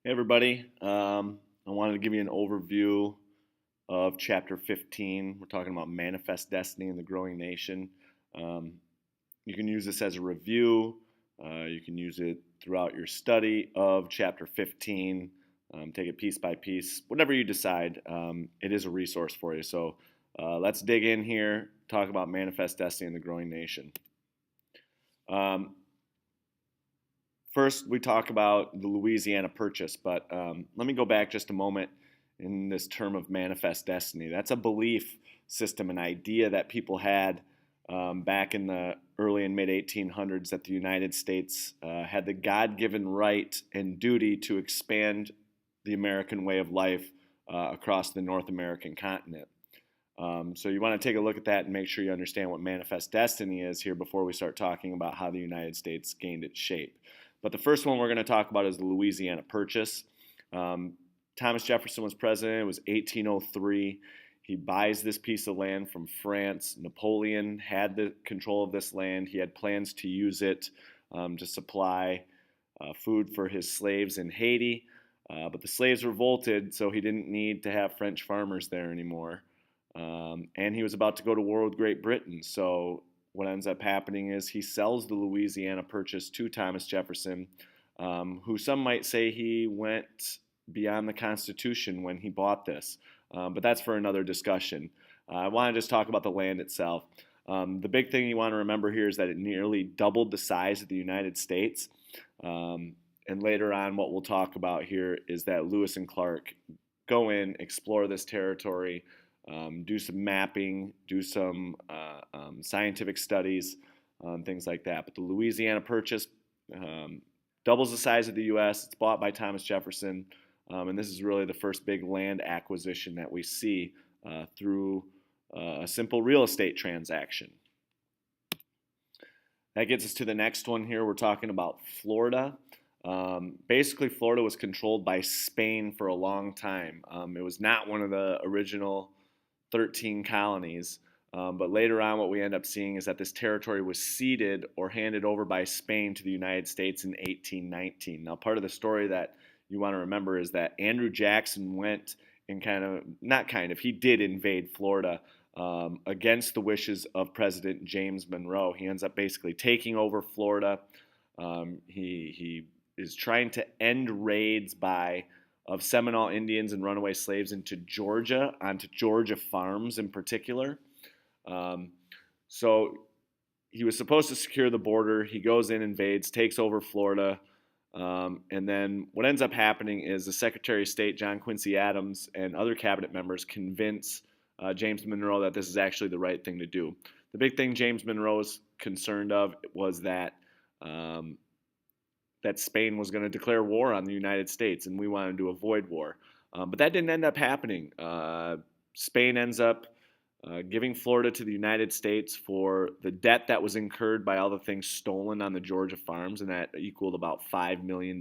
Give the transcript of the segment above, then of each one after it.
Hey everybody, I wanted to give you an overview of chapter 15. We're talking about manifest destiny in the growing nation. Um, you can use this as a review. You can use it throughout your study of chapter 15. Take it piece by piece, whatever you decide. It is a resource for you. So let's dig in here, talk about manifest destiny in the growing nation. Um, First, we talk about the Louisiana Purchase, but let me go back just a moment in this term of manifest destiny. That's a belief system, an idea that people had back in the early and mid 1800s that the United States had the God given right and duty to expand the American way of life across the North American continent. So you want to take a look at that and make sure you understand what manifest destiny is here before we start talking about how the United States gained its shape. But the first one we're going to talk about is the Louisiana Purchase. Um, Thomas Jefferson was president. It was 1803. He buys this piece of land from France. Napoleon had the control of this land. He had plans to use it to supply food for his slaves in Haiti. But the slaves revolted, so he didn't need to have French farmers there anymore. And he was about to go to war with Great Britain. So what ends up happening is he sells the Louisiana Purchase to Thomas Jefferson, who some might say he went beyond the Constitution when he bought this. But that's for another discussion. I want to just talk about the land itself. The big thing you want to remember here is that it nearly doubled the size of the United States. And later on, what we'll talk about here is that Lewis and Clark go in, explore this territory, do some mapping, do some scientific studies, things like that. But the Louisiana Purchase doubles the size of the U.S. It's bought by Thomas Jefferson, and this is really the first big land acquisition that we see through a simple real estate transaction. That gets us to the next one here. We're talking about Florida. Basically, Florida was controlled by Spain for a long time. It was not one of the original 13 colonies. But later on, what we end up seeing is that this territory was ceded or handed over by Spain to the United States in 1819. Now, part of the story that you want to remember is that Andrew Jackson went and he did invade Florida against the wishes of President James Monroe. He ends up basically taking over Florida. He is trying to end raids of Seminole Indians and runaway slaves into Georgia, onto Georgia farms in particular. So he was supposed to secure the border. He goes in, invades, takes over Florida. And then what ends up happening is the Secretary of State, John Quincy Adams, and other cabinet members convince James Monroe that this is actually the right thing to do. The big thing James Monroe was concerned of was that Spain was going to declare war on the United States, and we wanted to avoid war. But that didn't end up happening. Spain ends up giving Florida to the United States for the debt that was incurred by all the things stolen on the Georgia farms, and that equaled about $5 million.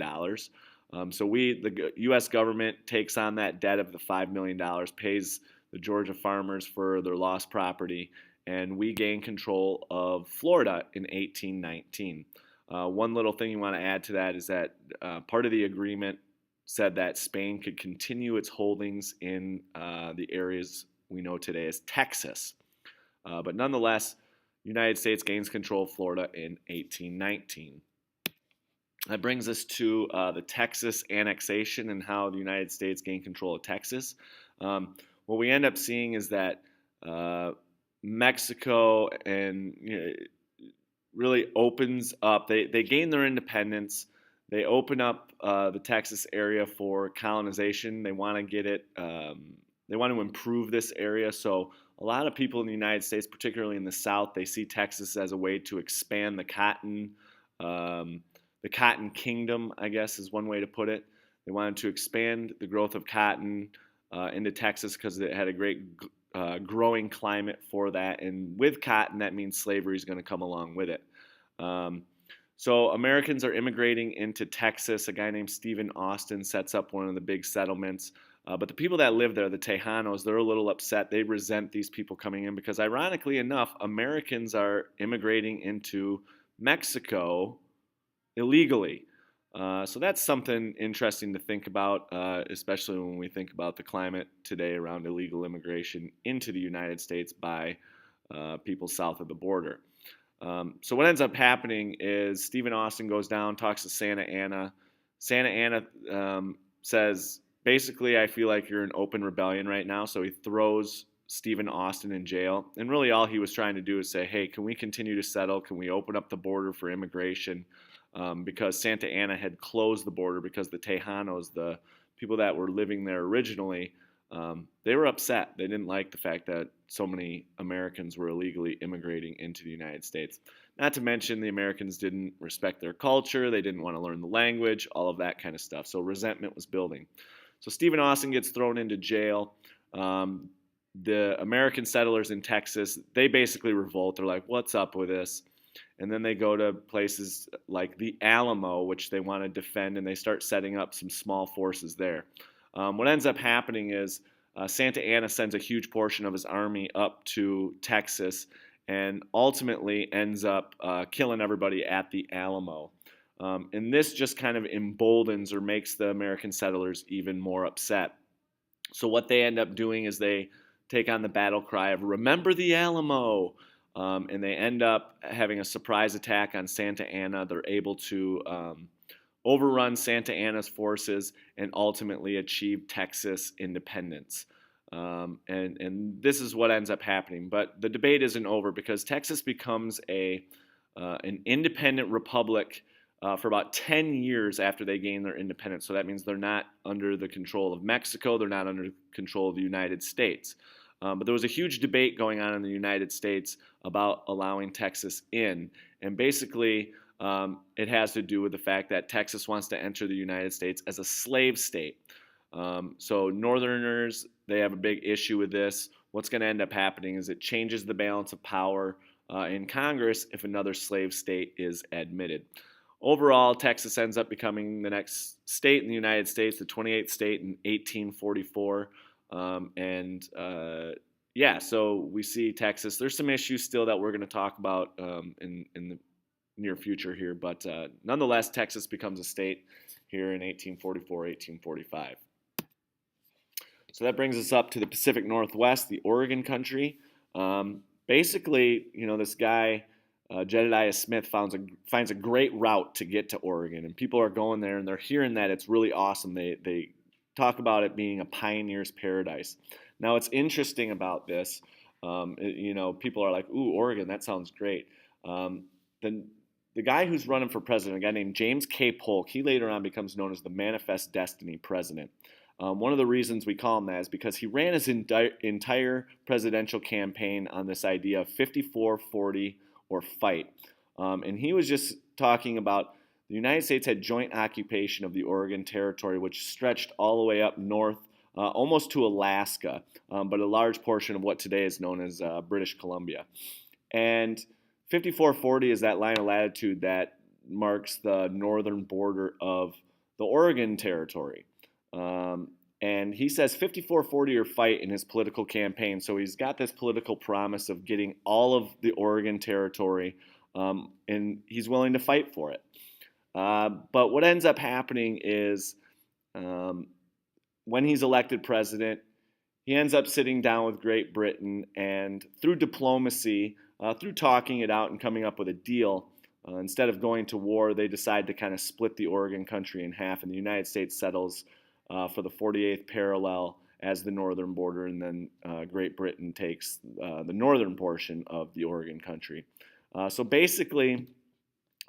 So the U.S. government takes on that debt of the $5 million, pays the Georgia farmers for their lost property, and we gain control of Florida in 1819. One little thing you want to add to that is that part of the agreement said that Spain could continue its holdings in the areas we know today as Texas. But nonetheless, the United States gains control of Florida in 1819. That brings us to the Texas annexation and how the United States gained control of Texas. What we end up seeing is that Mexico and really opens up. They gain their independence. They open up the Texas area for colonization. They want to get it. They want to improve this area. So a lot of people in the United States, particularly in the South, they see Texas as a way to expand the cotton kingdom, I guess is one way to put it. They wanted to expand the growth of cotton into Texas because it had a great growing climate for that. And with cotton, that means slavery is going to come along with it. So Americans are immigrating into Texas. A guy named Stephen Austin sets up one of the big settlements. But the people that live there, the Tejanos, they're a little upset. They resent these people coming in because, ironically enough, Americans are immigrating into Mexico illegally. So that's something interesting to think about, especially when we think about the climate today around illegal immigration into the United States by people south of the border. So what ends up happening is Stephen Austin goes down, talks to Santa Anna. Santa Anna says, basically, I feel like you're in open rebellion right now. So he throws Stephen Austin in jail. And really all he was trying to do is say, hey, can we continue to settle? Can we open up the border for immigration? Because Santa Anna had closed the border because the Tejanos, the people that were living there originally, they were upset. They didn't like the fact that so many Americans were illegally immigrating into the United States. Not to mention the Americans didn't respect their culture. They didn't want to learn the language, all of that kind of stuff. So resentment was building. So Stephen Austin gets thrown into jail. The American settlers in Texas, they basically revolt. They're like, what's up with this? And then they go to places like the Alamo, which they want to defend, and they start setting up some small forces there. What ends up happening is Santa Anna sends a huge portion of his army up to Texas and ultimately ends up killing everybody at the Alamo. And this just kind of emboldens or makes the American settlers even more upset. So what they end up doing is they take on the battle cry of "Remember the Alamo," and they end up having a surprise attack on Santa Anna. They're able to overrun Santa Anna's forces and ultimately achieve Texas independence. And this is what ends up happening. But the debate isn't over because Texas becomes an independent republic for about 10 years after they gain their independence. So that means they're not under the control of Mexico. They're not under control of the United States. But there was a huge debate going on in the United States about allowing Texas in. And basically, it has to do with the fact that Texas wants to enter the United States as a slave state. So Northerners, they have a big issue with this. What's going to end up happening is it changes the balance of power in Congress if another slave state is admitted. Overall, Texas ends up becoming the next state in the United States, the 28th state in 1844. Yeah, so we see Texas. There's some issues still that we're going to talk about in the near future here, but nonetheless, Texas becomes a state here in 1844, 1845. So that brings us up to the Pacific Northwest, the Oregon country. Basically, this guy, Jedediah Smith, finds a great route to get to Oregon, and people are going there, and they're hearing that it's really awesome. They talk about it being a pioneer's paradise. Now, what's interesting about this, people are like, ooh, Oregon, that sounds great. The guy who's running for president, a guy named James K. Polk, he later on becomes known as the Manifest Destiny president. One of the reasons we call him that is because he ran his entire presidential campaign on this idea of 54-40 or fight. And he was just talking about the United States had joint occupation of the Oregon Territory, which stretched all the way up north, almost to Alaska, but a large portion of what today is known as British Columbia. And 54-40 is that line of latitude that marks the northern border of the Oregon Territory. And he says 54-40 or fight in his political campaign. So he's got this political promise of getting all of the Oregon Territory, and he's willing to fight for it. But what ends up happening is when he's elected president, he ends up sitting down with Great Britain, and through diplomacy, through talking it out and coming up with a deal, instead of going to war, they decide to kind of split the Oregon country in half, and the United States settles for the 48th parallel as the northern border, and then Great Britain takes the northern portion of the Oregon country. So basically,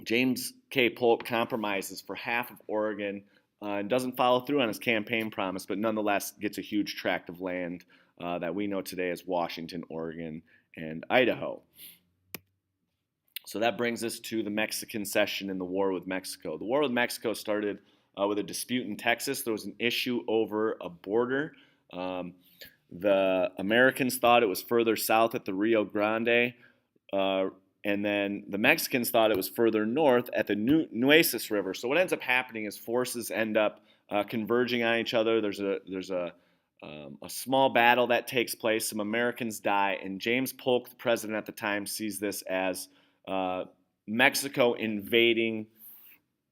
James K. Polk compromises for half of Oregon and doesn't follow through on his campaign promise, but nonetheless gets a huge tract of land that we know today as Washington, Oregon, and Idaho. So that brings us to the Mexican Cession and the War with Mexico. The War with Mexico started with a dispute in Texas. There was an issue over a border. The Americans thought it was further south at the Rio Grande, and then the Mexicans thought it was further north at the Nueces River. So what ends up happening is forces end up converging on each other. There's a small battle that takes place. Some Americans die, and James Polk, the president at the time, sees this as Mexico invading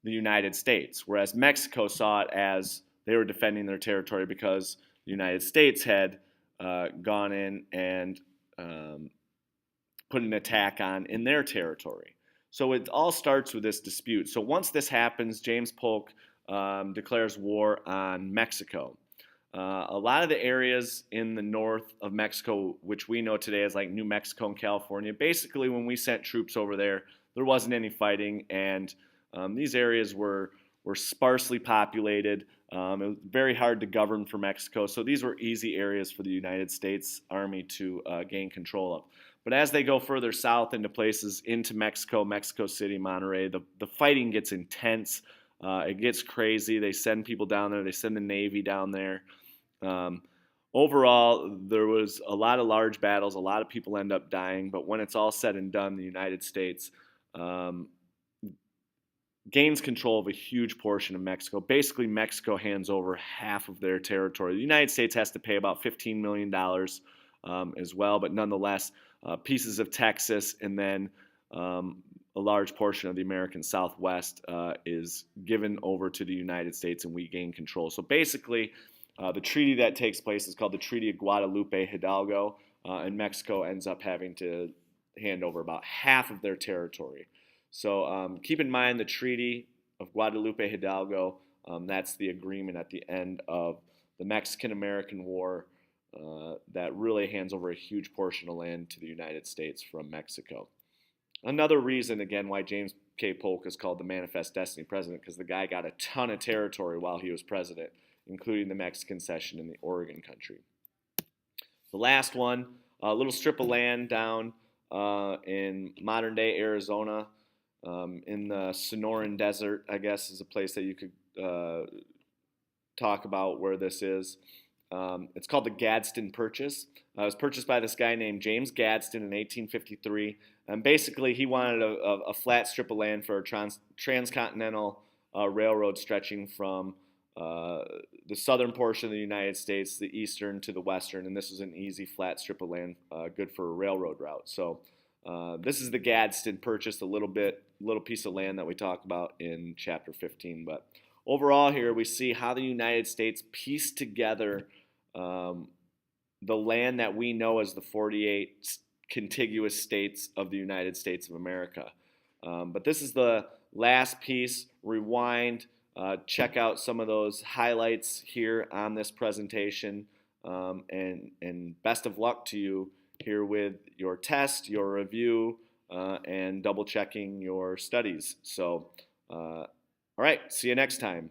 the United States, whereas Mexico saw it as they were defending their territory because the United States had gone in and put an attack on in their territory. So it all starts with this dispute. So once this happens, James Polk declares war on Mexico. A lot of the areas in the north of Mexico, which we know today as like New Mexico and California, basically when we sent troops over there, there wasn't any fighting, and these areas were sparsely populated. It was very hard to govern for Mexico, so these were easy areas for the United States Army to gain control of. But as they go further south into places into Mexico, Mexico City, Monterrey, the fighting gets intense. It gets crazy. They send people down there. They send the Navy down there. Overall, there was a lot of large battles. A lot of people end up dying. But when it's all said and done, the United States gains control of a huge portion of Mexico. Basically, Mexico hands over half of their territory. The United States has to pay about $15 million as well, but nonetheless, pieces of Texas and then a large portion of the American Southwest is given over to the United States, and we gain control. So basically, the treaty that takes place is called the Treaty of Guadalupe Hidalgo, and Mexico ends up having to hand over about half of their territory. So keep in mind the Treaty of Guadalupe Hidalgo. That's the agreement at the end of the Mexican-American War that really hands over a huge portion of land to the United States from Mexico. Another reason, again, why James K. Polk is called the Manifest Destiny president, because the guy got a ton of territory while he was president, including the Mexican cession in the Oregon country. The last one, a little strip of land down in modern-day Arizona, in the Sonoran Desert, I guess, is a place that you could talk about where this is. It's called the Gadsden Purchase. It was purchased by this guy named James Gadsden in 1853. And basically, he wanted a flat strip of land for a transcontinental railroad stretching from the southern portion of the United States, the eastern to the western. And this was an easy flat strip of land, good for a railroad route. So this is the Gadsden Purchase, a little piece of land that we talk about in chapter 15. But overall here we see how the United States pieced together the land that we know as the 48 contiguous states of the United States of America. But this is the last piece. Rewind, check out some of those highlights here on this presentation, and best of luck to you here with your test, your review, and double checking your studies. So, all right, see you next time.